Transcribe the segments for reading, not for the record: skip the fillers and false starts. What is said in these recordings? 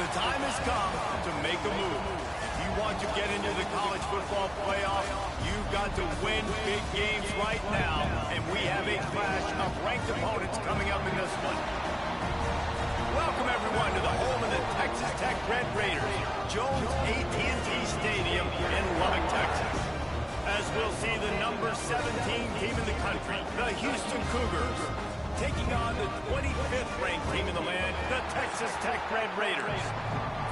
The time has come to make a move. If you want to get into the college football playoff, you've got to win big games right now. And we have a clash of ranked opponents coming up in this one. Welcome, everyone, to the home of the Texas Tech Red Raiders, Jones AT&T Stadium in Lubbock, Texas. As we'll see the number 17 team in the country, the Houston Cougars, taking on the 25th ranked team in the land, the Texas Tech Red Raiders.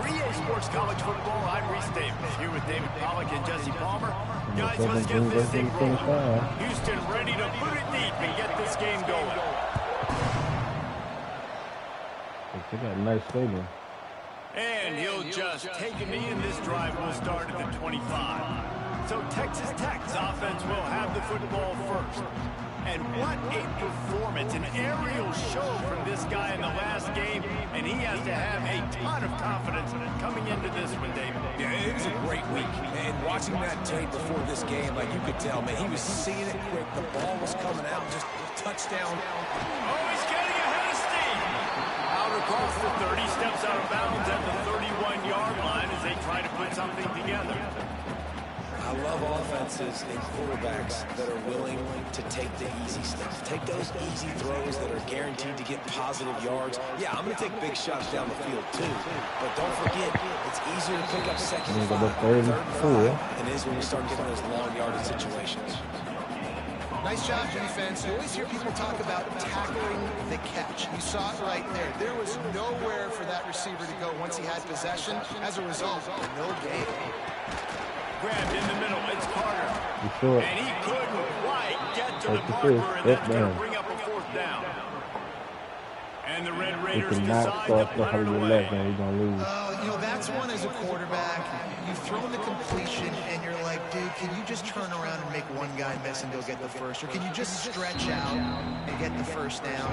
For EA Sports College Football, I'm Reese Davis, here with David Pollack and Jesse Palmer. Guys, let's get this thing rolling. Houston ready to put it deep and get this game going. They got a nice stadium. And he'll just take a knee, and this drive will start at the 25. So Texas Tech's offense will have the football first. And what a performance, an aerial show from this guy in the last game, and he has to have a ton of confidence coming into this one, David. Yeah, it was a great week, and watching that tape before this game, like you could tell, man, he was seeing it quick, the ball was coming out, just touchdown. Oh, he's getting ahead of steam. Out across the 30, steps out of bounds at the 31-yard line as they try to put something together. I love offenses and quarterbacks that are willing to take the easy stuff. Take those easy throws that are guaranteed to get positive yards. Yeah, I'm going to take big shots down the field too. But don't forget, it's easier to pick up second and 5, third and 4 than it is when you start getting those long yardage situations. Nice job, defense. You always hear people talk about tackling the catch. You saw it right there. There was nowhere for that receiver to go once he had possession. As a result, no gain. Grabbed in the middle, it's Carter. And he couldn't quite get to the marker, and that's going to bring up a fourth down. And the Red Raiders decide to put it away. You know, that's one as a quarterback. You've thrown the completion, and you're like, dude, can you just turn around and make one guy miss and go get the first? Or can you just stretch out and get the first down?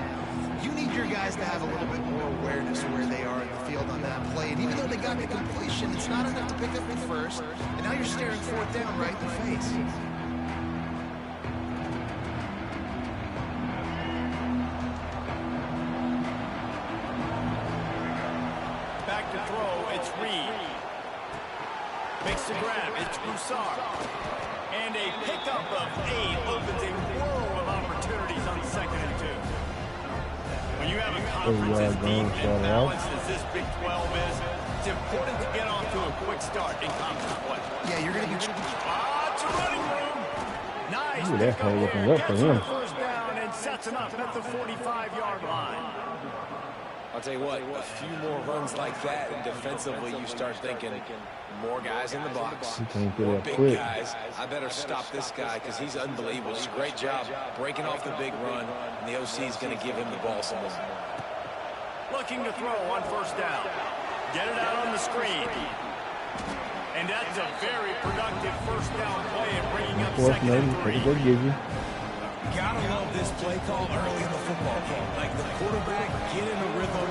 You need your guys to have a little bit more awareness of where they are in the field on that play. And even though they got the completion, it's not enough to pick up the first. And now you're staring fourth down right in the face. Back to throw, it's Reed. Makes the grab, it's Broussard. And a pickup of 8 opens a world of opportunities on 2nd and 2. When you have a conference as deep and balanced as this Big 12 is, it's important to get off to a quick start in conference play. Yeah, you're going to be... It's a running room. Nice pickup here. Gets the first down and sets him up at the 45-yard line. I'll tell you what, a few more runs like that, and defensively you start thinking, more guys in the box, more big guys. I better stop this guy because he's unbelievable. It's a great job breaking off the big run, and the OC is going to give him the ball some more. Looking to throw on first down. Get it out on the screen. And that's a very productive first down play and bringing up 2nd and 3. Gotta love this play call early in the football game. Like the quarterback, get in a rhythm,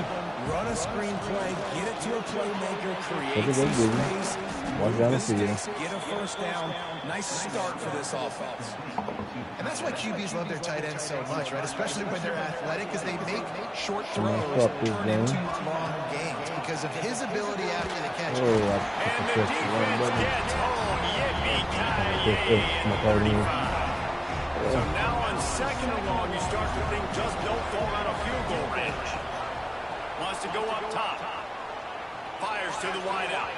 run a screen play, get it to a playmaker, create some space, move the sticks, get a first down. Nice start for this offense. And that's why QBs love their tight ends so much, right? Especially when they're athletic, because they make short throws turn into long gains because of his ability after the catch. And the defense gets home. Yippee-ki-yay. So now on 2nd and long, you start to think just don't fall out of field goal range. Wants to go up top. Fires to the wideout.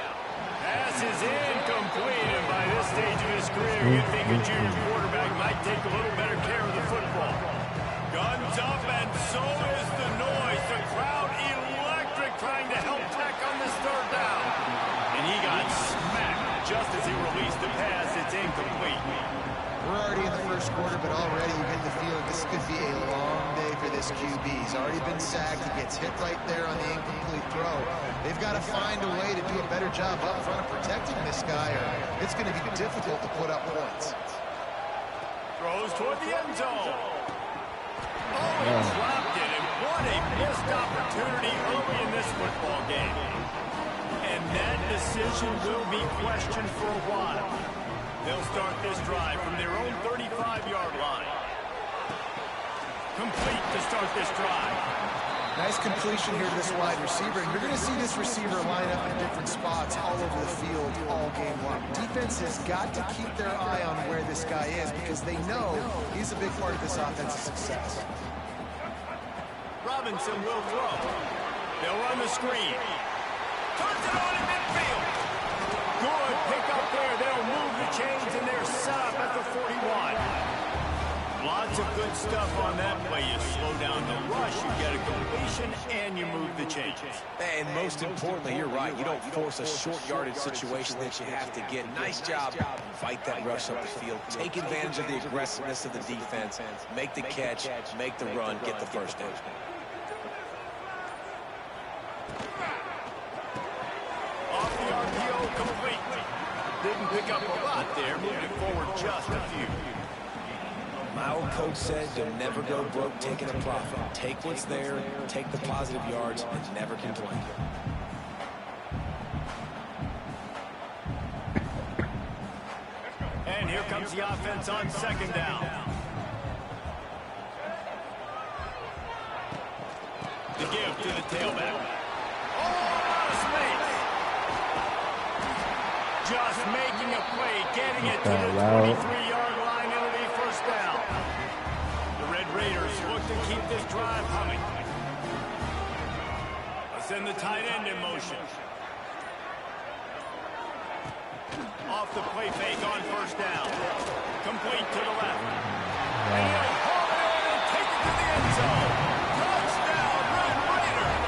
Pass is incomplete, and by this stage of his career, you'd think a junior quarterback might take a little better care of the football. Guns up, and so is the noise. The crowd electric trying to help Tech on this 3rd down. And he got smacked just as he released the pass. It's incomplete. We're already in the first quarter, but already you get the feeling this could be a long day for this QB. He's already been sacked. He gets hit right there on the incomplete throw. They've got to find a way to do a better job up front of protecting this guy, or it's going to be difficult to put up points. Throws toward the end zone. Oh, he dropped it, and what a missed opportunity early in this football game. And that decision will be questioned for a while. They'll start this drive from their own 35-yard line. Complete to start this drive. Nice completion here to this wide receiver. And you're going to see this receiver line up in different spots all over the field all game long. Defense has got to keep their eye on where this guy is because they know he's a big part of this offensive success. Robinson will throw. They'll run the screen. Turns it on in midfield. Good pick up there. They'll move the chains, and they're set up at the 41. Lots Lots of good stuff on that play. You slow down the rush, you get a completion, and you move the chains. And most importantly, you're right. You don't force a short yardage situation that you have to get. Nice job. Fight that rush up the field. Take advantage of the aggressiveness of the defense. Make the catch, make the run, get the first down. Off the RPO, complete. Didn't pick up a lot there, moved it forward just a few. My old coach said to never go broke taking a profit. Take what's there, take the positive yards, and never complain. And here comes the offense on second down. The give to the tailback. Oh, out of space. Just making a play, getting it to the 23-yard line. It'll be first down. The Red Raiders look to keep this drive humming. Let's send the tight end in motion. Off the play fake on first down. Complete to the left. And he'll haul it in and take it to the end zone. Touchdown, Red Raiders!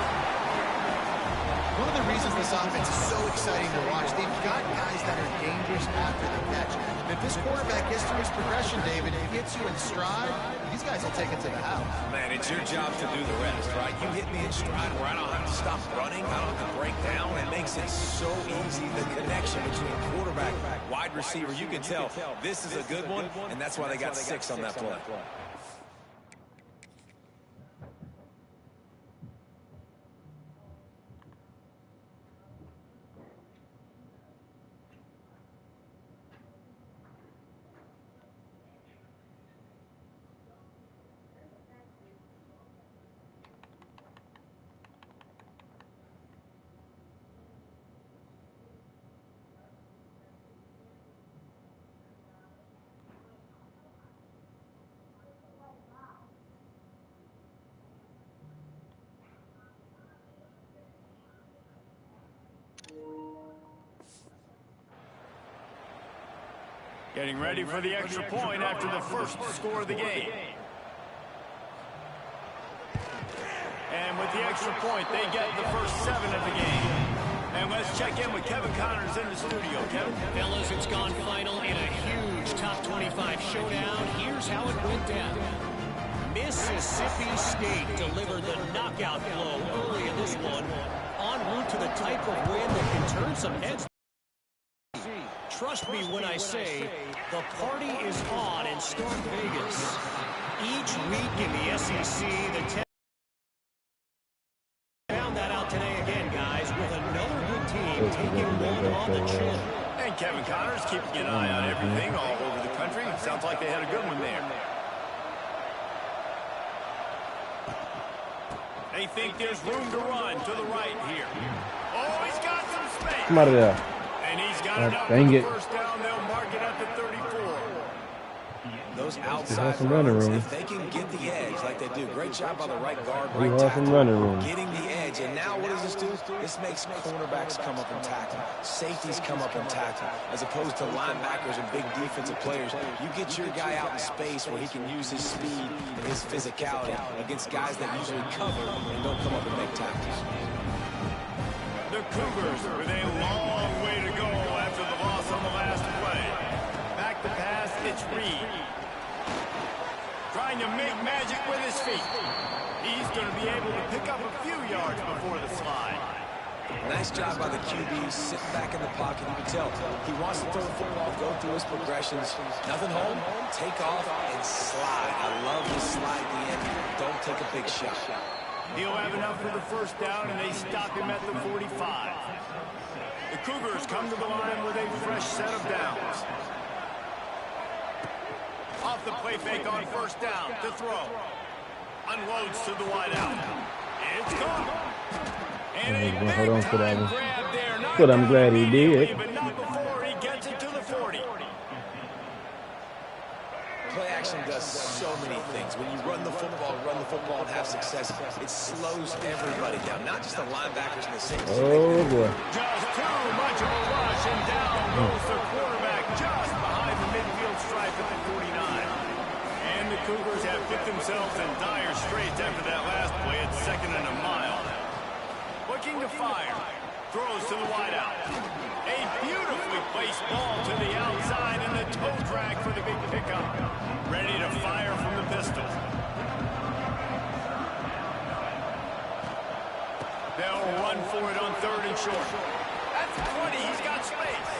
One of the reasons this offense is so exciting to watch, they've got guys that are dangerous after the catch. And if this quarterback gets through his progression, David, and gets you in stride, these guys will take it to the house. Man, it's your job to do the rest, right? You hit me in stride where I don't have to stop running. I don't have to break down. It makes it so easy. The connection between quarterback, wide receiver, you can tell this is a good one, and that's why they got 6 on that play. Getting ready for the extra point after the first score of the game. And with the extra point, they get the first 7 of the game. And let's check in with Kevin Connors in the studio. Kevin? Fellas, it's gone final in a huge top 25 showdown. Here's how it went down. Mississippi State delivered the knockout blow early in this one, en route to the type of win that can turn some heads. Trust me when I say the party is on in Storm Vegas. Each week in the SEC, the found that out today again, guys, with another good team taking one on the chin. And Kevin Connors keeping an eye on everything all over the country. Sounds like they had a good one there. They think there's room to run to the right here. Oh, he's got some space. Come out of there. And he's got enough for the first down. They'll mark it at the 34. Those outside runners, if they can get the edge like they do, great job by the right guard, right tackle, getting the edge. And now what does this do? This makes cornerbacks come up and tackle, safeties come up and tackle, as opposed to linebackers and big defensive players. You get your guy out in space where he can use his speed and his physicality against guys that usually cover and don't come up and make tackles. The Cougars with a long way to go after the loss on the last play. Back to pass, it's Reed. Trying to make magic with his feet. He's going to be able to pick up a few yards before the slide. Nice job by the QB, sitting back in the pocket. You can tell he wants to throw the football, go through his progressions. Nothing home, take off, and slide. I love the slide at the end. Don't take a big shot. He'll have enough for the first down, and they stop him at the 45. The Cougars come to the line with a fresh set of downs. Off the play fake on first down to throw. Unloads to the wideout. It's gone. And a big time grab there. But I'm glad he did. But not before he gets it to the 40. Play action does so many things. When you run the football and have success, it slows everybody down, not just the linebackers and the safeties. Oh, boy. Just too much of a rush, and down goes the quarterback just behind the midfield stripe at the 49. And the Cougars themselves in dire straits after that last play at 2nd and a mile. Looking to fire. Throws to the wideout. A beautifully placed ball to the outside and the toe drag for the big pickup. Ready to fire from the pistol. They'll run for it on 3rd and short. That's 20. He's got space.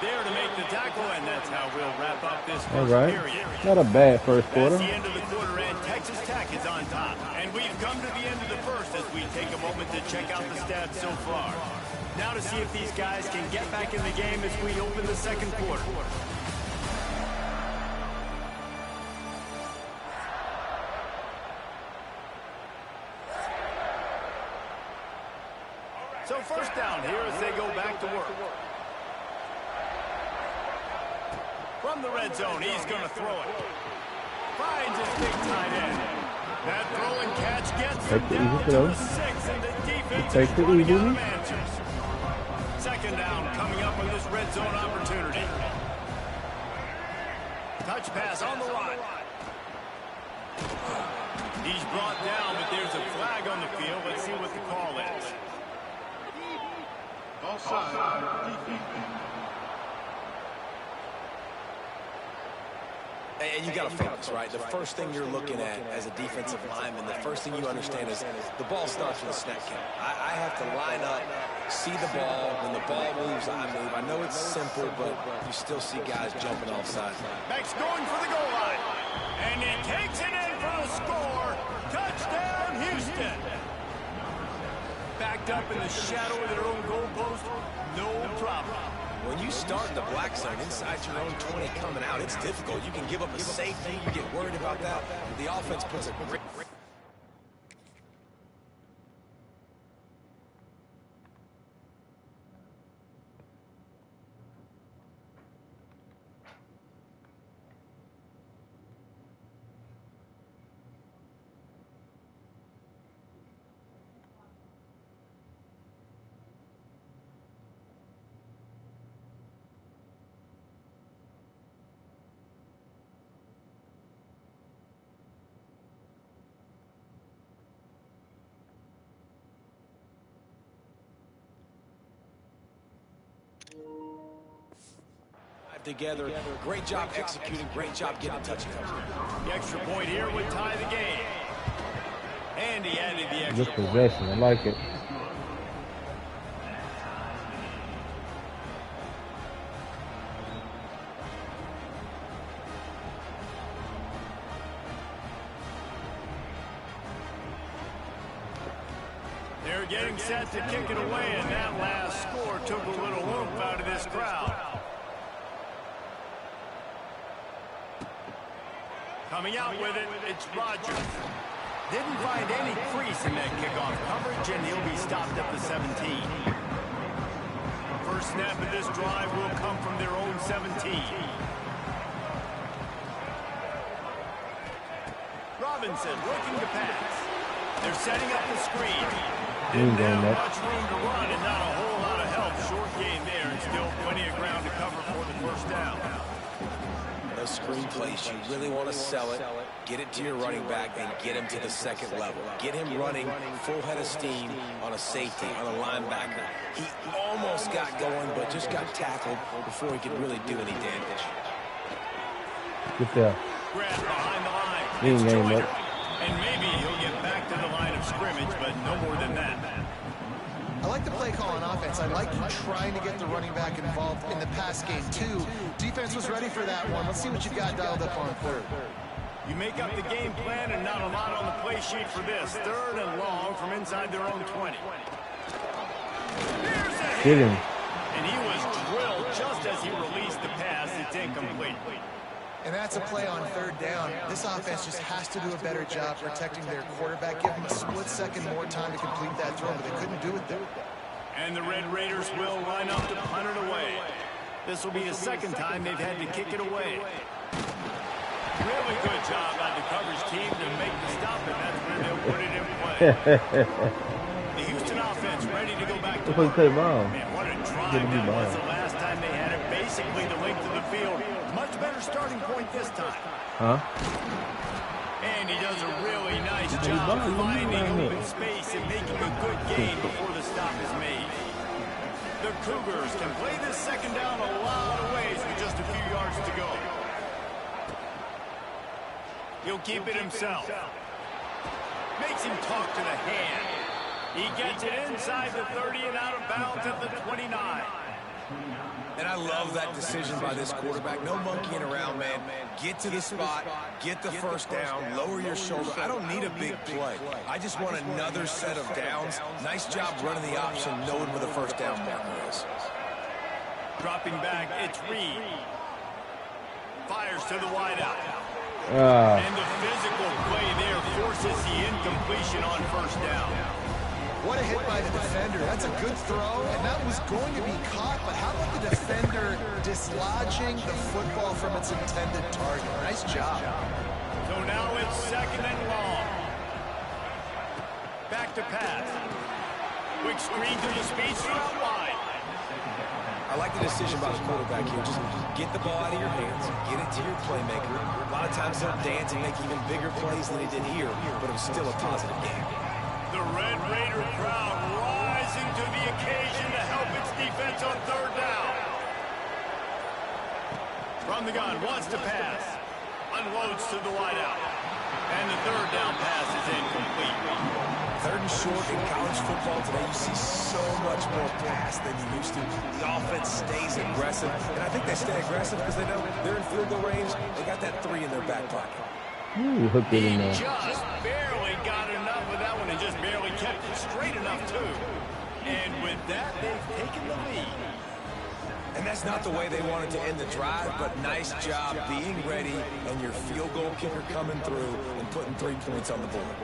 There to make the tackle, and that's how we'll wrap up this first period. Not a bad first quarter. That's the end of the quarter, and Texas Tech is on top. And we've come to the end of the first as we take a moment to check out the stats so far. Now to see if these guys can get back in the game as we open the second quarter. So first down here as they go back to work. From the red zone, he's going to throw it. Finds his big tight end. That throw and catch gets him down to the 6, and the defense is running out of answers. Second down coming up on this red zone opportunity. Touch pass on the line. He's brought down, but there's a flag on the field. Let's see what the call is. Offside. And you got to focus, right? The first thing you're looking at as a defensive lineman, the first thing you understand is the ball starts with a snap count. I have to line up, see the ball. When the ball moves, I move. I know it's simple, but you still see guys jumping off sides. Max going for the goal line. And he takes it in for the score. Touchdown, Houston. Backed up in the shadow of their own goalpost, no problem. When you start in the black zone inside your own 20 coming out, it's difficult. You can give up a safety. You get worried about that. The offense puts a great... together. Great job executing. Great job getting touchdowns. The extra point here would tie the game. And he added the extra Good possession. I like it. They're getting set to kick it away, and that last score took a little oomph out of this crowd. Coming out with it, it's Rodgers. Didn't find any crease in that kickoff coverage, and he'll be stopped at the 17. First snap of this drive will come from their own 17. Robinson looking to pass. They're setting up the screen. Didn't have much room to run and not a whole lot of help. Short gain there, and still plenty of ground to cover for the first down. Those screen plays, you really want to sell it, get it to your running back, and get him to the second level. Get him running full head of steam on a safety, on a linebacker. He almost got going, but just got tackled before he could really do any damage. Good there. Grab behind the line. It's Joyner. And maybe he'll get back to the line of scrimmage, but no more than that. I like the play call on offense. I like you trying to get the running back involved in the pass game, too. Defense was ready for that one. Let's see what you've got dialed up on third. You make up the game plan and not a lot on the play sheet for this. 3rd and long from inside their own 20. There's a hit. And he was drilled just as he released the pass. It's incomplete. And that's a play on 3rd down. This offense just has to do a better job protecting their quarterback. Give them a split second more time to complete that throw, but they couldn't do it there. And the Red Raiders will line up to punt it away. This will be the second time they've had to kick it away. Really good job by the coverage team to make the stop, and that's where they'll put it in play. The Houston offense ready to go back to work. Man, what a drive that was the last time they had it. Basically the length of the field. Much better starting point this time. And he does a really nice job finding open space and making a good gain before the stop is made. The Cougars can play this second down a lot of ways with just a few yards to go. He'll keep it himself. Makes him talk to the hand. He gets it inside the 30 and out of bounds at the 29. And I love that decision by this quarterback. No monkeying around, man. Get to the spot, get the first down, lower your shoulder. I don't need a big play. I just want another set of downs. Nice job running the option, knowing where the first down marker is. Dropping back, it's Reed. Fires to the wideout. And the physical play there forces the incompletion on first down. What a hit by the defender. That's a good throw, and that was going to be caught, but how about the defender dislodging the football from its intended target? Nice job. So now it's second and long. Back to pass. Quick screen to the speedster out wide. I like the decision by the quarterback here. Just get the ball out of your hands, get it to your playmaker. A lot of times they'll dance and make even bigger plays than he did here, but it was still a positive game. The Red Raider crowd rising to the occasion to help its defense on third down. From the gun, wants to pass. Unloads to the wideout. And the third down pass is incomplete. Third and short in college football today, you see so much more pass than you used to. The offense stays aggressive, and I think they stay aggressive because they know they're in field goal range. They got that 3 in their back pocket. Ooh, hooked it in there. Just barely got enough of that one and just barely kept it straight enough, too. And with that, they've taken the lead. And that's not the way they wanted to end the drive, but nice job being ready and your field goal kicker coming through and putting 3 points on the board.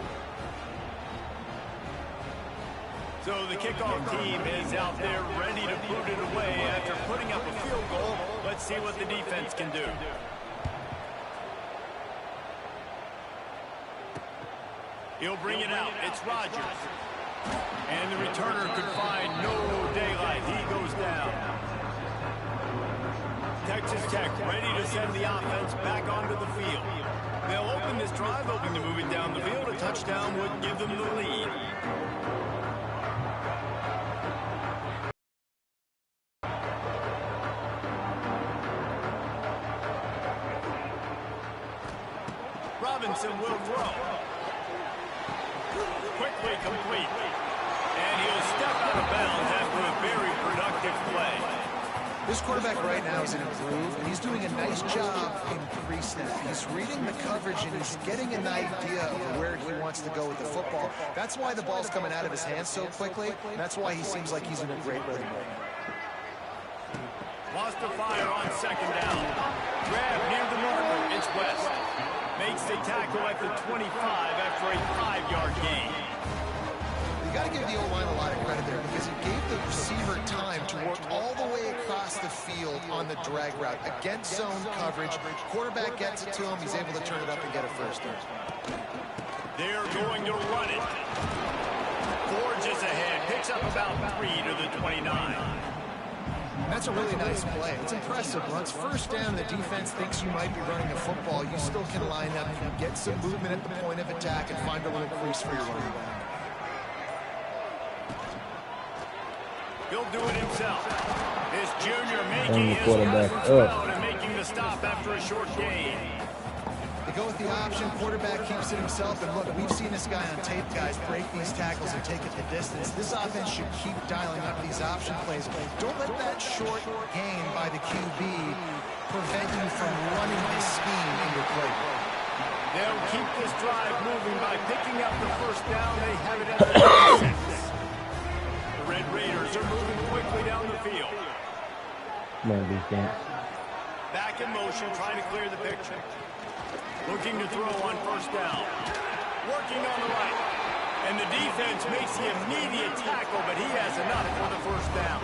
So the kickoff team is out there ready to put it away after putting up a field goal. Let's see what the defense can do. He'll bring it out. It's Rodgers. And the returner could find no daylight. He goes down. Texas Tech ready to send the offense back onto the field. They'll open this drive, hoping to move it down the field. A touchdown would give them the lead. Robinson will throw. Quickly complete. And he'll step out of bounds after a very productive play. This quarterback right now is in a groove, and he's doing a nice job in pre-snap. He's reading the coverage, and he's getting an idea of where he wants to go with the football. That's why the ball's coming out of his hands so quickly, and that's why he seems like he's in a great rhythm right now. Lost to fire on second down. Grab near the marker. It's West. Makes the tackle at the 25 after a 5-yard gain. You got to give the O-line a lot of credit there because it gave the receiver time to work all the way across the field on the drag route against zone coverage. Quarterback gets it to him. He's able to turn it up and get a first down. They're going to run it. Forges ahead. Picks up about 3 to the 29. That's a really nice play. It's impressive. Once first down, the defense thinks you might be running the football. You still can line up, get some movement at the point of attack, and find a little crease for your running back. He'll do it himself. His junior making his quarterback route and making the stop after a short gain. They go with the option. Quarterback keeps it himself. And look, we've seen this guy on tape, guys, break these tackles and take it the distance. This offense should keep dialing up these option plays. Don't let that short gain by the QB prevent you from running this scheme in your playbook. They'll keep this drive moving by picking up the first down. They have it at the 36. The Red Raiders are moving quickly down the field. Man, defense. Back in motion, trying to clear the picture. Looking to throw on first down. Working on the right. And the defense makes the immediate tackle, but he has enough for the first down.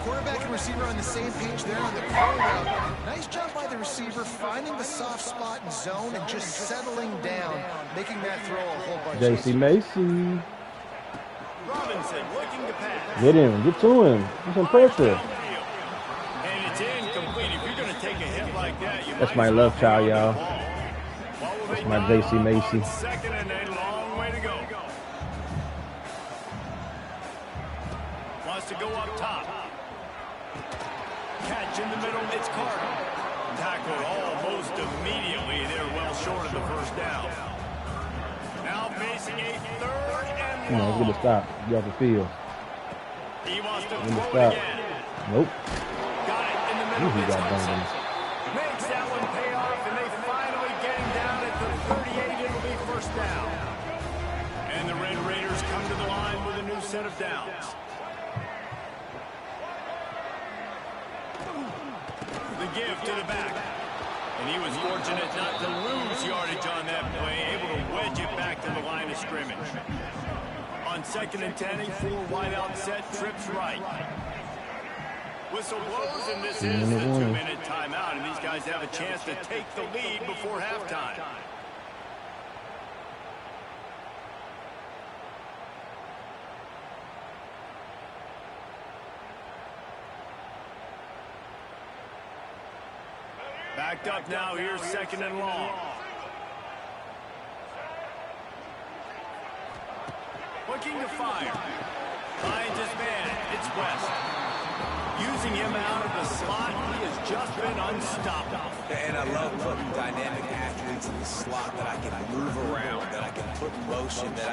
Quarterback and receiver on the same page there on the curl route. Nice job by the receiver finding the soft spot in zone and just settling down, making that throw a whole bunch J.C. Macy. Robinson looking to pass. Get him. Get to him. Get some pressure. And it's incomplete. If you're going to take a hit like that, you That's my love child, y'all. While we'll play my down JC Macy. on second and a long way to go. Wants to go up top. Catch in the middle, it's Carter. Tackled almost immediately. They're well short of the first down. Now facing a third and Come on, let's get a stop. Get off the field. He wants to Get a throw it stop. again. Nope. Got it in the middle. He It's got Hudson. done. Makes that one pay off, and they finally get him down at the 38. It'll be first down. And the Red Raiders come to the line with a new set of downs. The give to the back. And he was fortunate not to lose yardage on that play, able to wedge it back to the line of scrimmage. On second and 10, a 4-wide-out set, trips right. Whistle blows, and this is the 2-minute timeout, and these guys have a chance to take the lead before halftime. Backed up now, here's second and long. Looking to fire. Finds his man, it's West. Using him out of the slot, he has just been unstoppable. And I love putting dynamic athletes in the slot that I can move around, that I can put in motion, that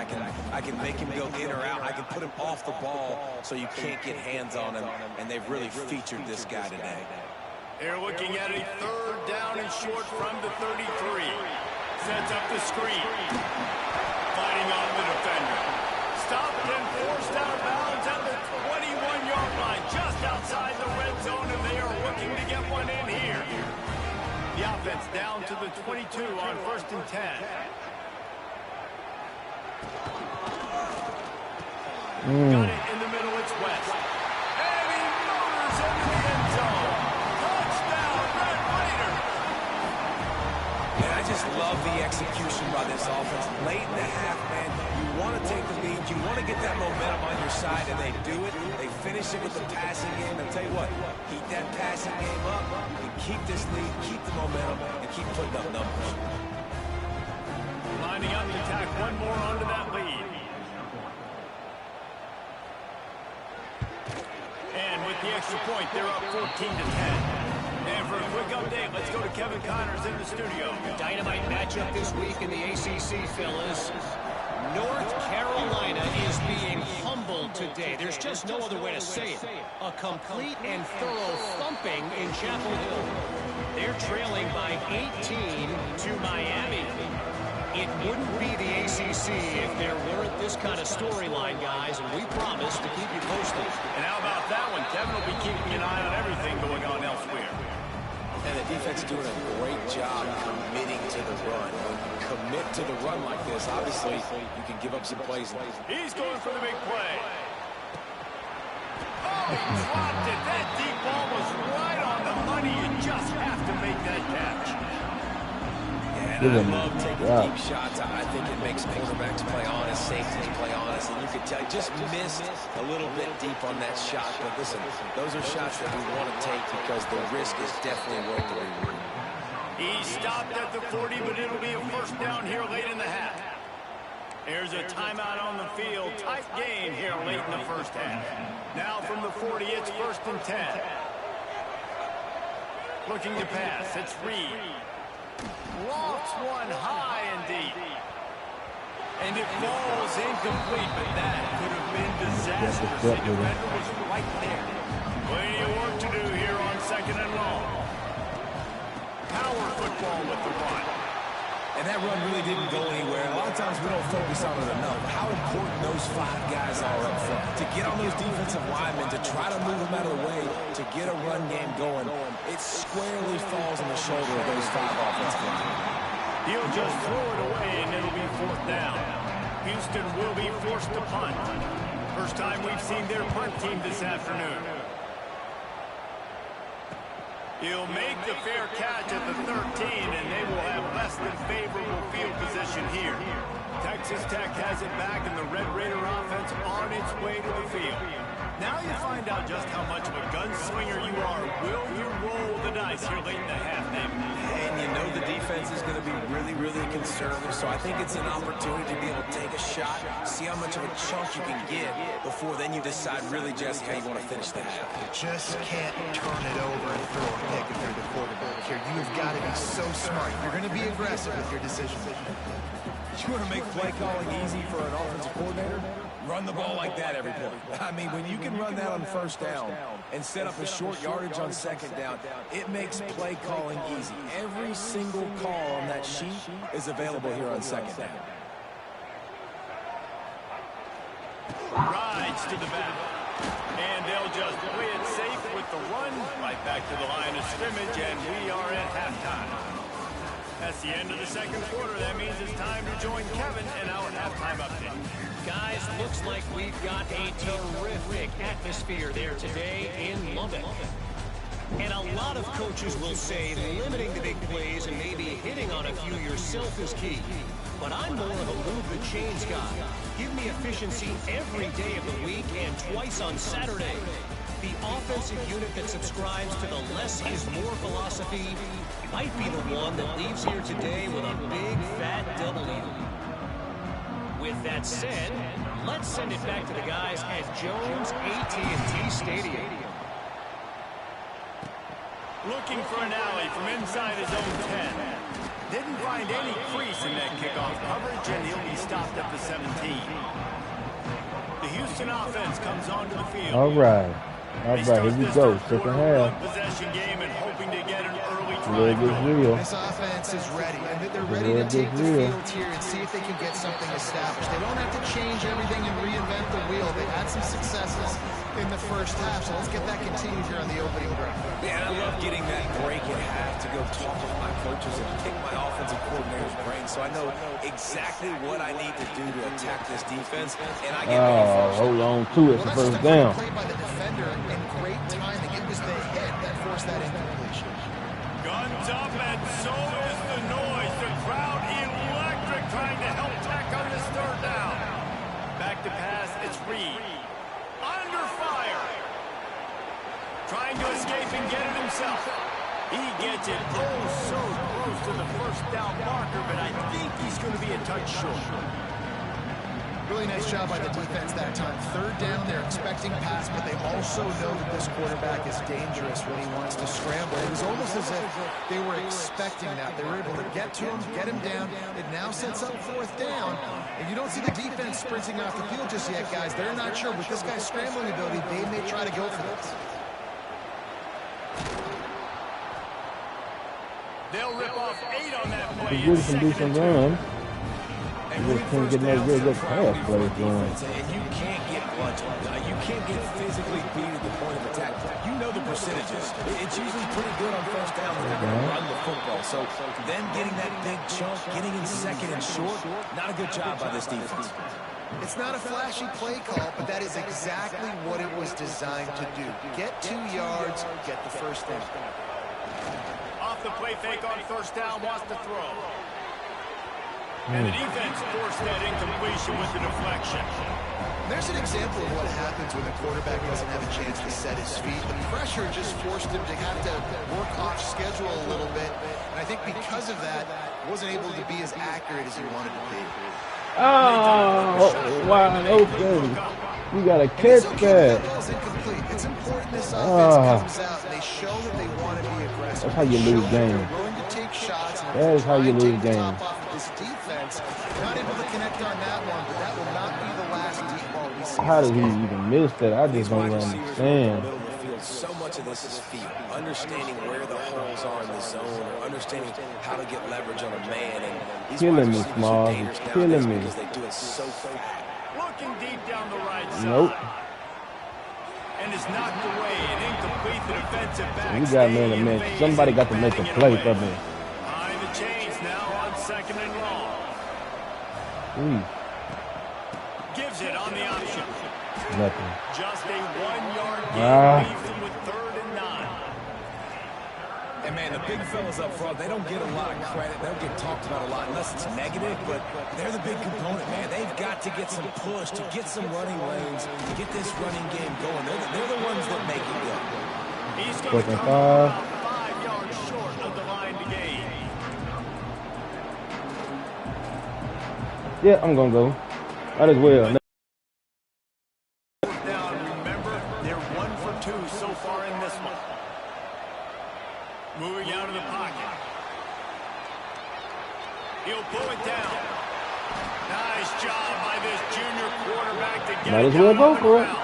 I can make him go in or out. I can put him off the ball so you can't get hands on him, and they've really featured this guy today. They're looking at a third down and short from the 33. Sets up the screen. Fighting off the defender. Stopped and forced out of bounds at the 21-yard line, just outside the red zone, and they are looking to get one in here. The offense down to the 22 on first and 10. Got it in the middle, it's West. And he motors into the end zone. Touchdown, Red Raiders! And I just love the execution by this offense. Late in the half, man, you want to take the lead. You want to get that momentum on your side, and they do it. They finish it with the passing game. And tell you what, keep that passing game up and keep this lead, keep the momentum, and keep putting up numbers. Lining up to tack one more onto that lead. And with the extra point, they're up 14-10. And for a quick update, let's go to Kevin Connors in the studio. Dynamite matchup this week in the ACC, fellas. North Carolina is being humbled today. There's just no other way to say it. A complete and thorough thumping in Chapel Hill. They're trailing by 18 to Miami. It wouldn't be the ACC if there weren't this kind of storyline, guys, and we promise to keep you posted. And how about that one? Kevin will be keeping an eye on everything going on elsewhere. And the defense doing a great job committing to the run. When you commit to the run like this, obviously, you can give up some plays. He's going for the big play. Oh, he dropped it. That deep ball was right on the money. You just have to make that catch. And I love taking deep shots. I think it makes quarterbacks play honest, safeties play honest, and you can tell he just missed a little bit deep on that shot. But listen, those are shots that we want to take because the risk is definitely worth the reward. He stopped at the 40, but it'll be a first down here late in the half. There's a timeout on the field. Tight game here late in the first half. Now from the 40, it's first and 10. Looking to pass, it's Reed. Lofts one high and deep. And it falls incomplete, but that could have been disastrous. The defender was right there. Plenty of work to do here on second and long. Power football with the run. And that run really didn't go anywhere. A lot of times we don't focus on it enough. How important those 5 guys are up front. To get on those defensive linemen, to try to move them out of the way, to get a run game going, it squarely falls on the shoulder of those 5 offensive linemen. He'll just throw it away, and it'll be fourth down. Houston will be forced to punt. First time we've seen their punt team this afternoon. He'll make the fair catch at the 13, and they will have less than favorable field position here. Texas Tech has it back, and the Red Raider offense on its way to the field. Now you find out just how much of a gunslinger you are. Will you roll the dice here late in the half, David? And you know the defense is going to be really really conservative, so I think it's an opportunity to be able to take a shot, see how much of a chunk you can get before then you decide really, Jesse, how you want to finish the half. You just can't turn it over and throw a pick if you're the quarterback here. You've got to be so smart. You're going to be aggressive with your decision making. You want to make play calling easy for an offensive coordinator? Run the ball like that every play. I mean, when you can run that on first down and set up a short yardage on second down, it makes play calling easy. Every single call on that sheet is available here on second down. Rides to the back. And they'll just play it safe with the run. Right back to the line of scrimmage, and we are at halftime. That's the end of the second quarter. That means it's time to join Kevin in our halftime update. Guys, looks like we've got a terrific atmosphere there today in Lubbock. And a lot of coaches will say limiting the big plays and maybe hitting on a few yourself is key. But I'm more of a move the chains guy. Give me efficiency every day of the week and twice on Saturday. The offensive unit that subscribes to the less is more philosophy might be the one that leaves here today with a big fat W. With that said, let's send it back to the guys at Jones AT&T Stadium. Looking for an alley from inside his own 10. Didn't find any crease in that kickoff coverage, and he'll be stopped at the 17. The Houston offense comes onto the field. All right, here we go. Second half. Possession game and hoping to get an early Red is real. This offense is ready, and they're ready to take the field here and see if they can get something established. They don't have to change everything and reinvent the wheel. They had some successes in the first half, so let's get that continued here on the opening drive. Yeah, and I love getting that break at half to go talk with my coaches and pick my offensive coordinator's brain, so I know exactly what I need to do to attack this defense, and I get ready for it. Hold on to it for first down. Played by the defender and great timing. It was the hit that forced that incompletion. Guns up, and so is the noise. The crowd electric, trying to help Tech on this third down. Back to pass, it's Reed. Under fire. Trying to escape and get it himself. He gets it so close to the first down marker, but I think he's going to be a touch short. Really nice job by the defense that time. Third down, they're expecting pass, but they also know that this quarterback is dangerous when he wants to scramble. It was almost as if they were expecting that. They were able to get to him, get him down. It now sets up fourth down. And you don't see the defense sprinting off the field just yet, guys. They're not sure. With this guy's scrambling ability, they may try to go for this. They'll rip off 8 on that play. He can do some runs. You just can't get no good pass plays going. And you can't get blunt. You can't get physically beat at the point of attack. You know the percentages. It's usually pretty good on first down when they're going to run the football. So them getting that big chunk, getting in second and short, not a good job by this defense. It's not a flashy play call, but that is exactly what it was designed to do. Get 2 yards, get the first down. Off the play fake on first down, wants to throw. And the defense forced that incompletion with the deflection. There's an example of what happens when the quarterback doesn't have a chance to set his feet. The pressure just forced him to have to work off schedule a little bit. And I think because of that, wasn't able to be as accurate as he wanted to be. Oh, wide open. You got to catch that. It's important this offense comes out and they show that they want to be aggressive. That's how you lose games. They're willing to take shots. That is how you lose games. This defense, not able to connect on that one, but that will not be the last deep ball we see. How did he even miss that? I just don't understand. So much of this is feel, understanding where the holes are in the zone, or understanding how to get leverage on a man. And these killing me, wide receivers Small. are dangerous Killing nowadays me. because they do it so fast. Looking deep down the right side. Nope. And is knocked away and incomplete. The defensive back. We got man to make. Somebody got to make a play for me. Behind the chains now on second and long. Gives it on the option. Nothing. Just a 1-yard gain leaves them with 3rd and 9. And man, the big fellas up front, they don't get a lot of credit. They don't get talked about a lot unless it's negative, but they're the big component, man. They've got to get some push, to get some running lanes, to get this running game going. They're the ones that make it go. He's going to come about 5 yards short of the line to gain. Yeah, I'm gonna go. Might as well. Down. Remember, they're 1 for 2 so far in this one. Moving out of the pocket. He'll pull it down. Nice job by this junior quarterback to get Might it as well down go on the for it. ground.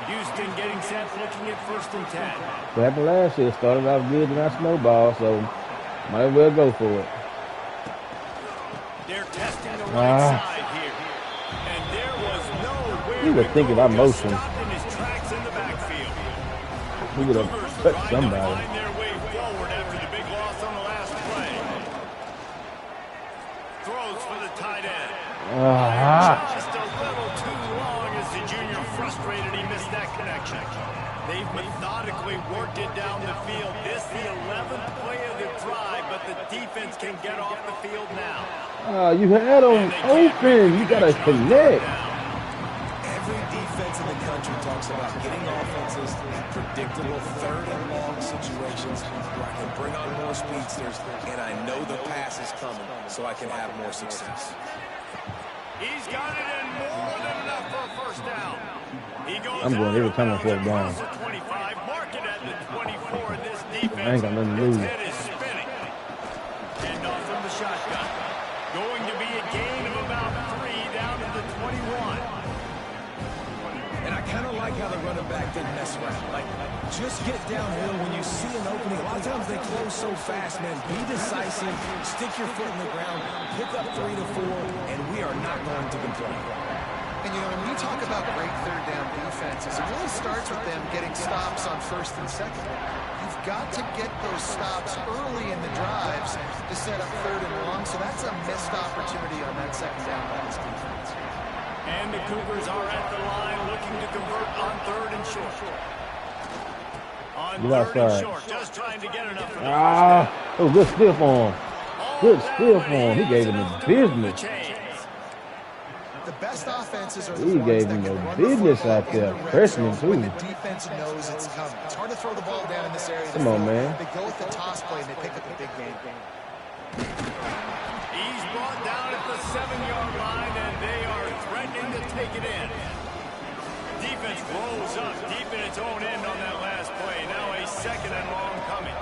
Houston getting set, looking at 1st and 10. What happened last year? Started off good and I snowballed, so might as well go for it. They're testing the right side here. And there was nowhere He was to thinking go. about Just motion. stopped in his tracks in the backfield. He would have Cougars touched trying to somebody. find their way forward after the big loss on the last play. Throws for the tight end. Just a little too long as the junior frustrated he missed that connection. They've methodically worked it down the field. This the 11th play of the drive, but the defense can get off the field now. You had him open. You gotta connect. Every defense in the country talks about getting offenses in predictable 3rd and long situations where I can bring on more speedsters and I know the pass is coming so I can have more success. He's got it in more than enough for a 1st down. He goes I'm going every time I play down. 25, mark it at the 24. This defense, I ain't got nothing to lose. its head is spinning. And off from the shotgun. Going to be a gain of about 3 down to the 21. And I kind of like how the running back didn't mess around. Like, just get downhill when you see an opening. A lot of times they close so fast, man. Be decisive, stick your foot in the ground, pick up 3 to 4, and we are not going to complain. And, you know, when you talk about great 3rd down defenses, it really starts with them getting stops on 1st and 2nd. You've got to get those stops early in the drives to set up 3rd and long, so that's a missed opportunity on that 2nd down by this defense. And the Cougars are at the line looking to convert on 3rd and short. On 3rd and short, just trying to get enough for the 1st down. Oh, good stiff arm. Good stiff arm. He gave him the business. The best offenses are the He ones gave that him can the run business the out football there. in the red Freshman, zone when too. the defense knows it's coming. It's hard to throw the ball down in this area. Come on, man. They go with the toss play and they pick up a big game. He's brought down at the 7-yard line, and they are threatening to take it in. Defense rolls up deep in its own end on that last play. Now a 2nd and long coming.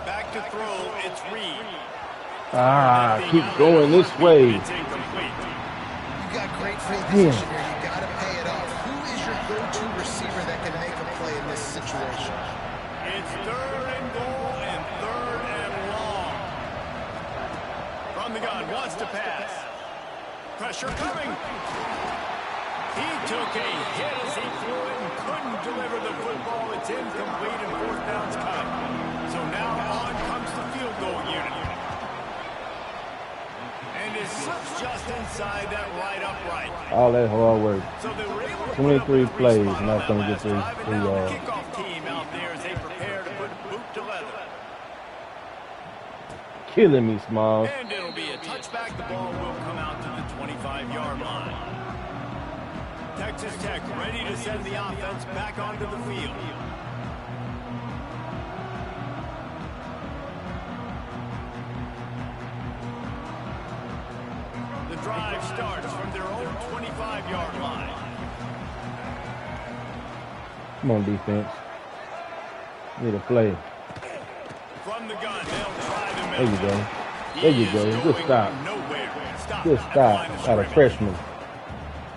Back to throw, it's Reed. Keep going this way. It's incomplete. You got great field position here. You got to pay it off. Who is your go-to receiver that can make a play in this situation? It's 3rd and goal and 3rd and long. From the gun, wants to pass. Pressure coming. He took a hit as he threw it and couldn't deliver the football. It's incomplete and 4th down's cut. So now on comes the field goal unit. And his slips just inside that right upright. All that hard work. So they were able to 23 put up a plays, three-spot and I on was going to that get 3 last drive, and now yards. the kickoff team out there as they prepare to put boot to leather. Killing me, Smalls. And it'll be a touchback. The ball will come out to the 25-yard line. Texas Tech ready to send the offense back onto the field. The drive starts from their own 25-yard line. Come on, defense. Need a play. From the gun, they'll try the There you middle. go. There you go. Good stop. Good stop out of freshman.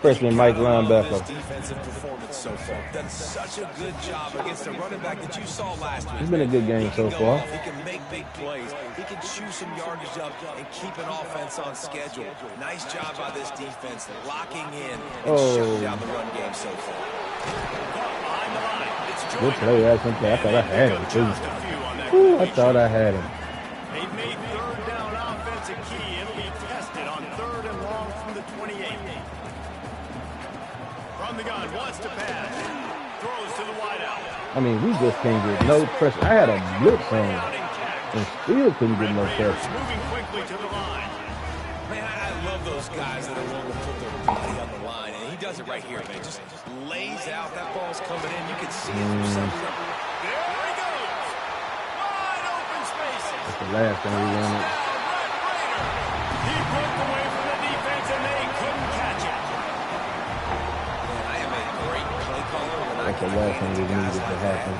Freshman Mike linebacker. Defensive performance so far. Done such a good job against the running back that you saw last week. It's been a good game so far. He can make big plays. He can chew some yardage up and keep an offense on schedule. Nice job by this defense locking in and shutting down the run game so far. Good play, action play. I thought I had him, too. Ooh, I thought I had him. They've made 3rd down offense a key. It'll be tested on 3rd and long from the 28. From the gun, wants to pass. Throws to the wideout. I mean, we just can't get no pressure. I had a blitz on and still couldn't get no pressure. Moving quickly to the line. Man, I love those guys that are willing to put their body on the line, and he does it right here, man. Just lays out. That ball's coming in. You can see it through something. There he goes. Wide open spaces. That's the last thing we wanted. He broke away from the defense, and they That's the last thing we needed to happen.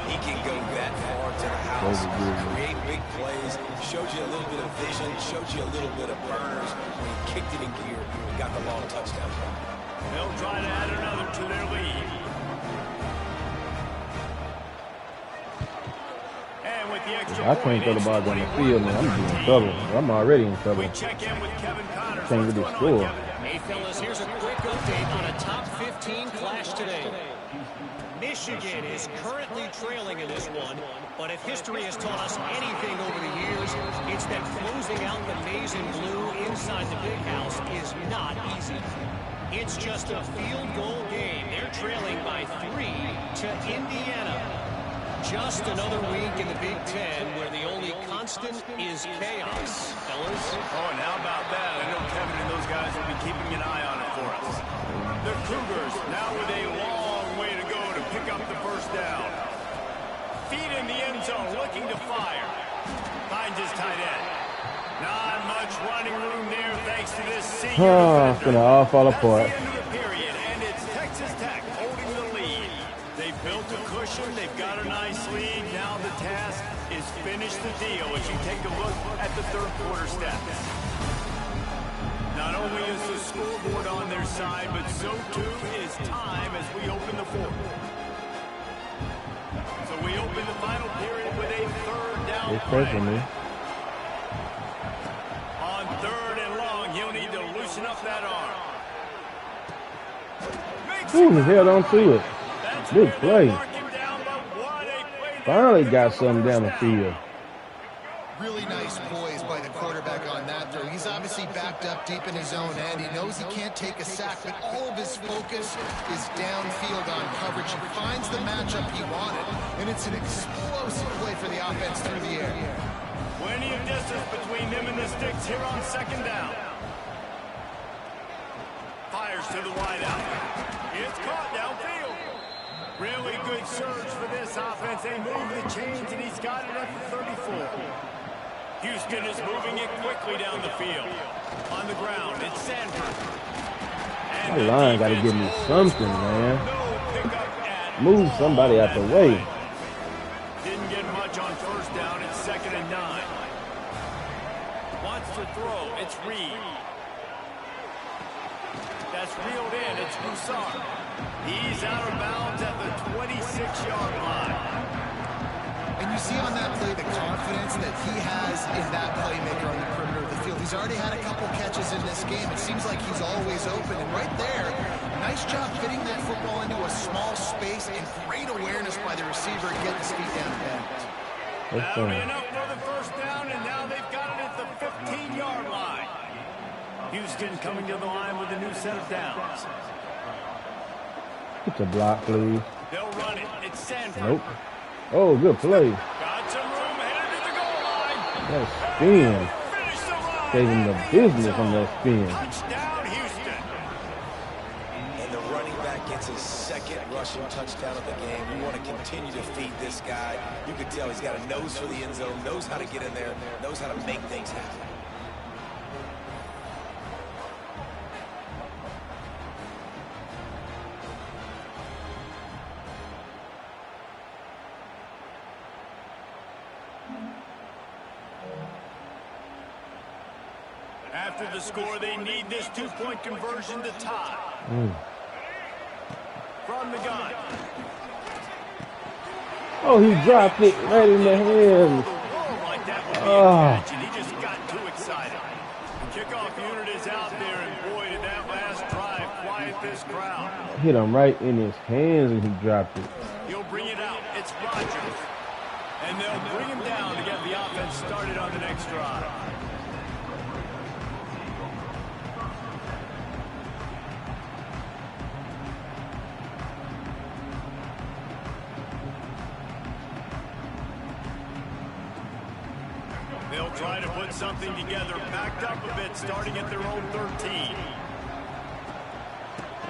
He can go that far to the house, create big plays, showed you a little bit of vision, showed you a little bit of burners. When he kicked it in gear, he got the long touchdown. They'll try to add another to their lead. And with the extra I can't throw the ball down the field, man. I'm in trouble. I'm already in trouble. We check in with Kevin Connors. Can't really score. Hey, fellas, here's a quick update on a top 15 clash today. Michigan is currently trailing in this one, but if history has taught us anything over the years, it's that closing out the maize and blue inside the big house is not easy. It's just a field goal game. They're trailing by 3 to Indiana. Just another week in the Big Ten where the only constant is chaos, fellas. Oh, and how about that? I know Kevin and those guys will be keeping an eye on it for us. The Cougars now with a long way to go to pick up the first down. Feet in the end zone, looking to fire. Finds his tight end. Not much running room there thanks to this senior It's gonna all fall apart. That's the end of the period, and it's Texas Tech holding the lead. They've built a cushion. They've got a nice lead. Now the task is finish the deal as you take a look at the third quarter stats. Not only is the scoreboard on their side, but so too is time as we open the fourth. So we open the final period with a third down play. On third and long, he'll need to loosen up that arm. Ooh, he held on to it. Good play. Finally got something down the field. Really nice poise by the quarterback on that throw. He's obviously backed up deep in his own end. He knows he can't take a sack, but all of his focus is downfield on coverage. He finds the matchup he wanted, and it's an explosive play for the offense through the air. Plenty of distance between him and the sticks here on second down. Fires to the wideout. It's caught downfield. Really good surge for this offense. They move the chains, and he's got it at the 34. Houston is moving it quickly down the field. On the ground, it's Sanford. That line got to give me something, man. Move somebody out the way. Didn't get much on first down. It's 2nd and 9. Wants to throw. It's Reed. That's reeled in. It's Broussard. He's out of bounds at the 26-yard line. And you see on that play the confidence that he has in that playmaker on the perimeter of the field. He's already had a couple catches in this game. It seems like he's always open. And right there, nice job fitting that football into a small space and great awareness by the receiver getting his feet down the bench. That'll be enough for the first down, and now they've got it at the 15-yard line. Houston coming to the line with a new set of downs. Get the block, please. They'll run it. It's Sanford. Nope. Oh, good play. Got some room headed to the goal line. That spin. Finish the run. Gave him the business on that spin. Touchdown, Houston. And the running back gets his second rushing touchdown of the game. We want to continue to feed this guy. You can tell he's got a nose for the end zone, knows how to get in there, knows how to make things happen. After the score, they need this two-point conversion to tie. From the gun. Oh, he dropped it right in the hand. Like that would be a catch, and he just got too excited. The kickoff unit is out there, and boy, did that last drive quiet this crowd. Hit him right in his hands, and he dropped it. He'll bring it out. It's Rodgers. And they'll bring him down to get the offense started on the next drive. They'll try to put something together, backed up a bit, starting at their own 13.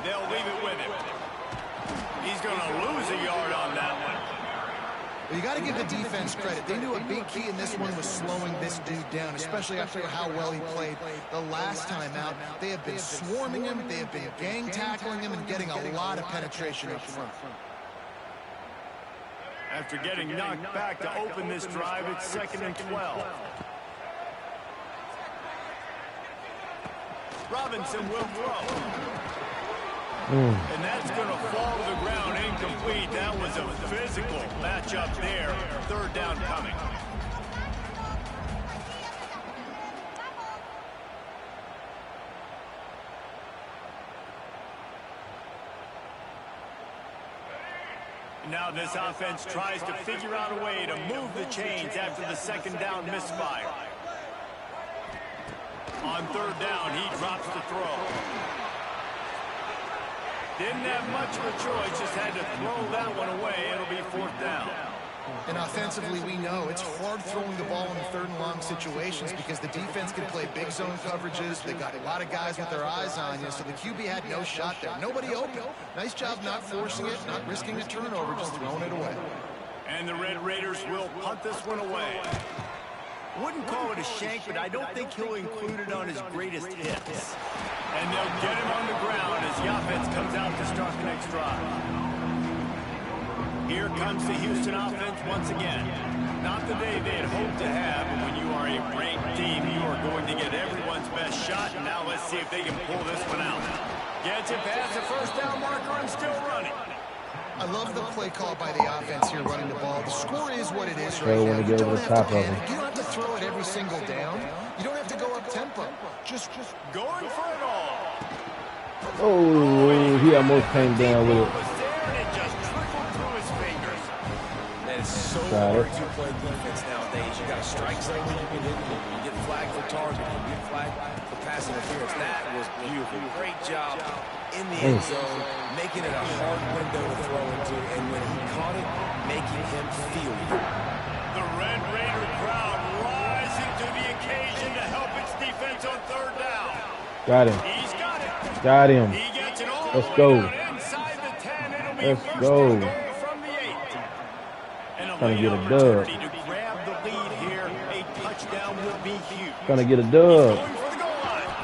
They'll leave it with him. He's going to lose a yard on that one. Well, you got to give the defense credit. They knew a big key in this one was slowing this dude down, especially after how well he played the last time out. They have been swarming him. They have been gang tackling him and getting a lot of penetration up front. After getting knocked back to open this drive, it's 2nd and 12. Robinson will throw. And that's going to fall to the ground incomplete. That was a physical matchup there. 3rd down coming. Now this offense tries to figure out a way to move the chains after the 2nd down misfire. On 3rd down, he drops the throw. Didn't have much of a choice, just had to throw that one away. It'll be 4th down. And offensively, we know it's hard throwing the ball in the 3rd and long situations because the defense can play big zone coverages. They got a lot of guys with their eyes on you, so the QB had no shot there. Nobody open. Nice job not forcing it, not risking a turnover, just throwing it away. And the Red Raiders will punt this one away. Wouldn't call it a shank, but I don't think he'll include it on his greatest hits. And they'll get him on the ground as the offense comes out to start the next drive. Here comes the Houston offense once again. Not the day they'd hoped to have, but when you are a ranked team, you are going to get everyone's best shot. And now let's see if they can pull this one out. Gets it past the 1st down marker and still running. I love the play call by the offense here running the ball. The score is what it is right now. You don't have to throw it every single down. You don't have to go up tempo. Just going for it all. Oh, he almost came down with it. So hard to play defense nowadays. You got a strike zone that you can hit. You get flagged for targeting. You get flagged for pass interference. That was beautiful. Great job in the end zone, making it a hard window to throw into. And when he caught it, making him feel it. The Red Raider crowd rising to the occasion to help its defense on 3rd down. Got him. He's got it. Got him. He gets it all Let's go. Inside the 10. It'll be Let's go. from the 8. Trying to get a dub. To grab the lead here, a touchdown will be huge. Trying to get a dub. Going for the goal line.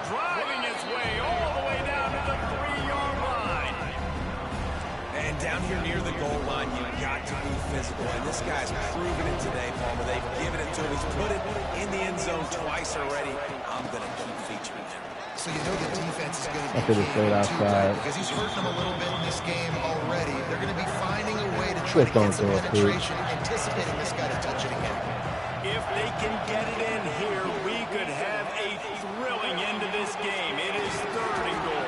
Driving his way all the way down to the 3-yard line. And down here near the goal line, you've got to be physical. And this guy's proven it today, Palmer. They've given it to him. He's put it in the end zone twice already. I'm going to keep featuring him. So you know the defense is going to be I could have stayed outside because he's hurting them a little bit in this game already. They're going to be finding a way to try to get some penetration, anticipating this guy to touch it again. If they can get it in here, we could have a thrilling end to this game. It is 3rd and goal.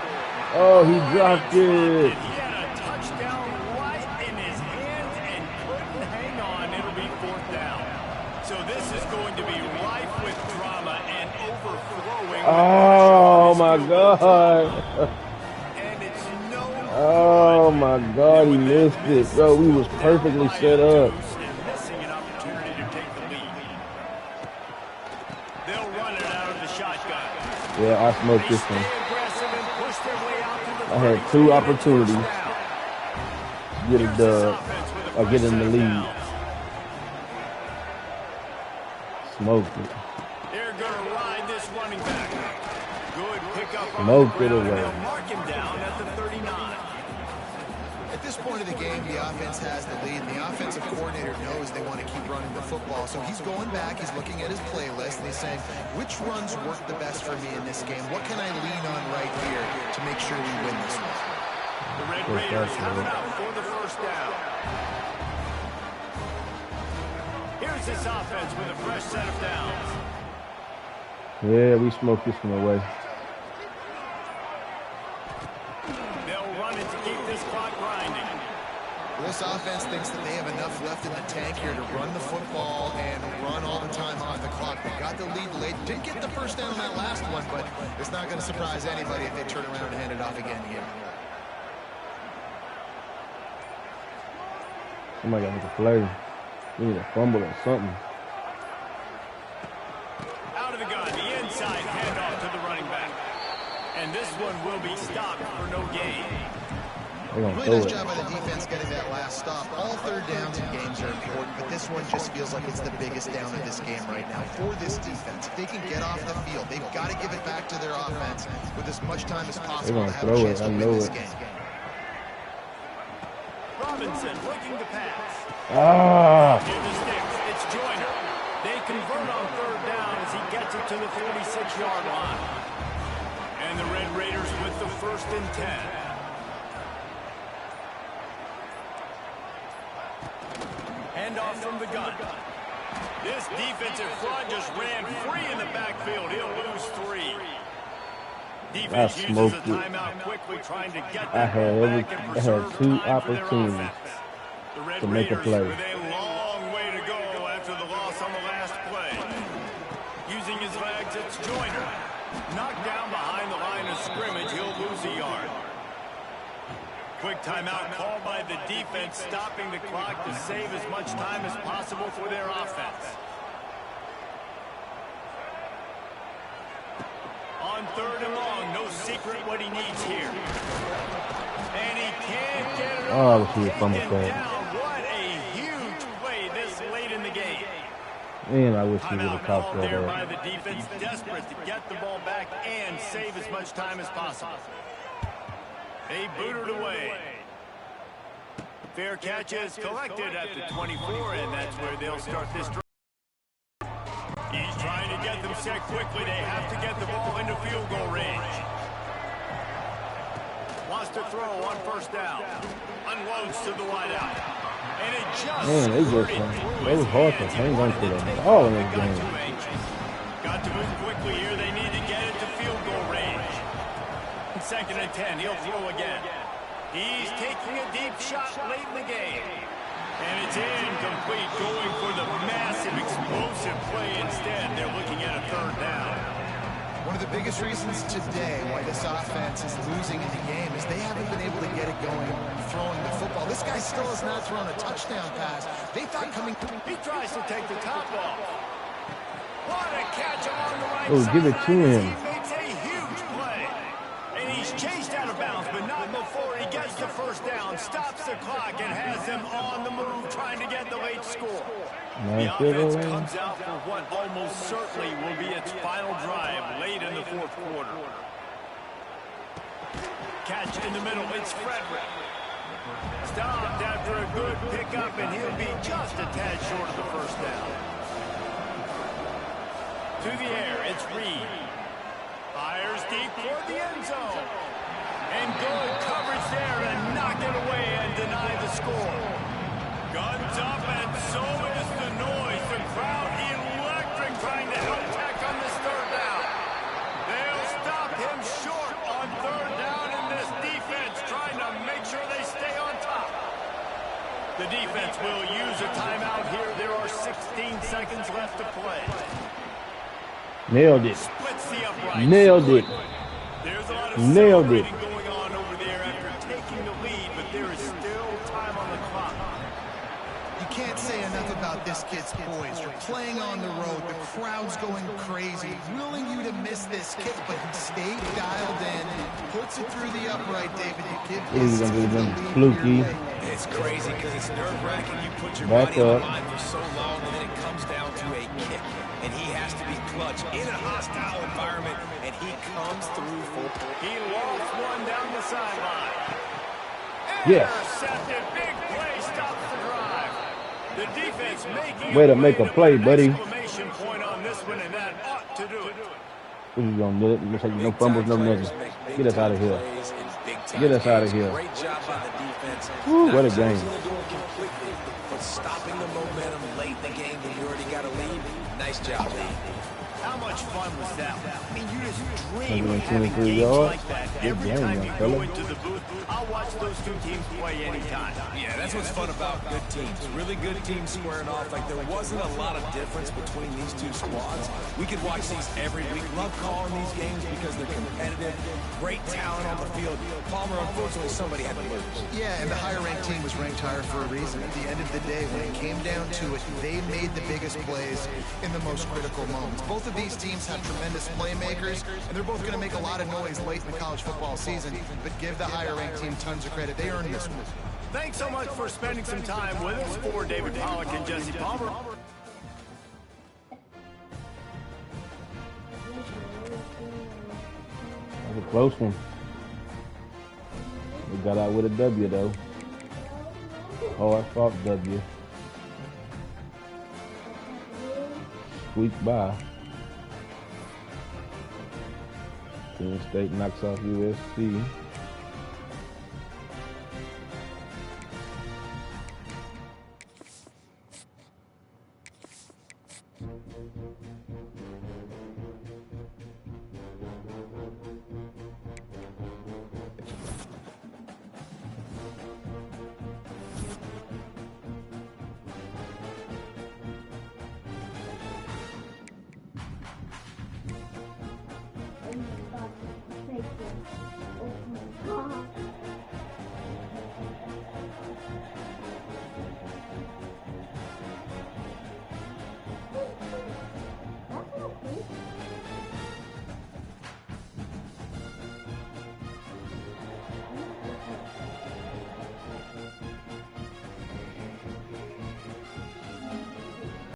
Oh, he dropped it. He had a touchdown right in his hands and couldn't hang on. It'll be 4th down. So this is going to be rife with drama and overflowing. Oh, my God. And it's Oh, my God. He missed it. Bro, we was perfectly set up. missing an opportunity to take the lead. They'll run it out of the shotgun. Yeah, I smoked this one. Stay aggressive and push their way out to the I had 2 opportunities to get a dub or get in the lead. Smoked it. They're going to ride this running back. Good pickup. Smoked it away. They'll mark him down at the 39. At this point of the game, the offense has the lead, and the offensive coordinator knows they want to keep running the football. So he's going back, he's looking at his playlist, and he's saying, which runs work the best for me in this game? What can I lean on right here to make sure we win this one? The Red Raiders have it out for the 1st down. Here's this offense with a fresh set of downs. Yeah, we smoked this one away. They'll run it to keep this clock grinding. This offense thinks that they have enough left in the tank here to run the football and run all the time on the clock. They got the lead late. Didn't get the 1st down on that last one, but it's not going to surprise anybody if they turn around and hand it off again here. Somebody got to make a play. We need a fumble or something. Out of the gun, the inside handoff to the running back. And this one will be stopped for no gain. Really nice job by the defense getting that last stop. All 3rd downs in games are important, but this one just feels like it's the biggest down of this game right now for this defense. If they can get off the field, they've got to give it back to their offense with as much time as possible to have a chance to win this game. Robinson looking to pass. Ah. Near the sticks, it's Joyner. They convert on third down as he gets it to the 46-yard line. And the Red Raiders with the 1st and 10. Handoff from the gun. This defensive front just ran free in the backfield. He'll lose 3. Defense uses a timeout quickly, trying to get that ball back and preserve time for their offense. The Red Raiders with a long way to go after the loss on the last play. Using his legs, it's Joyner. Knocked down behind the line of scrimmage, he'll lose a yard. Quick timeout called by the defense, stopping the clock to save as much time as possible for their offense. On third and long, no secret what he needs here. And he can't get it off. Down. What a huge play this late in the game. Man, I wish he would have caught that there by the defense, desperate to get the ball back and save as much time as possible. They boot it away. Fair catch is collected at the 24, and that's where they'll start this drive. He's trying to get them set quickly. They have to get the ball into field goal range. Wants to throw on first down. Unloads to the wideout. And it just it was hard to hang on to them all in this game. Got to move quickly here. They need to get it to field goal range. 2nd and 10. He'll throw again. He's taking a deep shot late in the game. And it's incomplete, going for the massive, explosive play instead. They're looking at a 3rd down. One of the biggest reasons today why this offense is losing in the game is they haven't been able to get it going throwing the football. This guy still has not thrown a touchdown pass. They thought coming... He tries to take the top off. What a catch along the right side. Give it to him. He makes a huge play. And he's chased out of bounds, but not before he gets the 1st down, stops the clock, and has them on the move trying to get the late score. The offense comes out for what almost certainly will be its final drive late in the 4th quarter. Catch in the middle, it's Frederick. Stopped after a good pickup, and he'll be just a tad short of the 1st down. To the air, it's Reed. Fires deep toward the end zone. And good coverage there to knock it away and deny the score. Guns up, and so is the noise. The crowd electric, trying to help tack on this 3rd down. They'll stop him short on 3rd down, and this defense trying to make sure they stay on top. The defense will use a timeout here. There are 16 seconds left to play. Nailed it. Splits the uprights. Nailed it. There's a lot of Nailed it. going on over there after taking the lead, but there is still time on the clock. You can't say enough about this kid's poise. You're playing on the road. The crowd's going crazy, willing you to miss this kick, but he stayed dialed in, puts it through the upright, David. You give He's going to be fluky. It's crazy because it's nerve-wracking. You put your Back body on up. the line for so long, and then it comes down to a kick. And he has to be clutch in a hostile environment, and he comes through full. He lofts one down the sideline. Yes. Intercepted. Big play stops the drive. The defense making Way to make a play, buddy. Exclamation point on this one, and that ought to do it. This is going to do it. Looks like no fumbles, no nothing. Get us out of here. Get us out of here. Great job by the defense. Woo, what a game. Not closing the door completely, but stopping the momentum late in the game when you already got a lead. Nice job, Lee. How much fun was that? I mean, you just dream of having 123 games yards. like that. Good Every game, time young you fella. go into the booth, I'll watch those two teams play anytime. Yeah, that's what's fun about good teams. Really good teams squaring off. Like, there wasn't a lot of difference between these two squads. We could watch these every week. Love calling these games because they're competitive. Great talent on the field. Palmer, unfortunately, somebody had to lose. Yeah, and the higher-ranked team was ranked higher for a reason. At the end of the day, when it came down to it, they made the biggest plays in the most critical moments. Both of these teams have tremendous playmakers, and they're both going to make a lot of noise late in the college football season, but give the higher-ranked team tons of credit. They earned this one. Thanks so much for spending some time with us. For David Pollack and Jesse Palmer. That was a close one. We got out with a W, though. Hard fought W. squeak by. Penn State knocks off USC.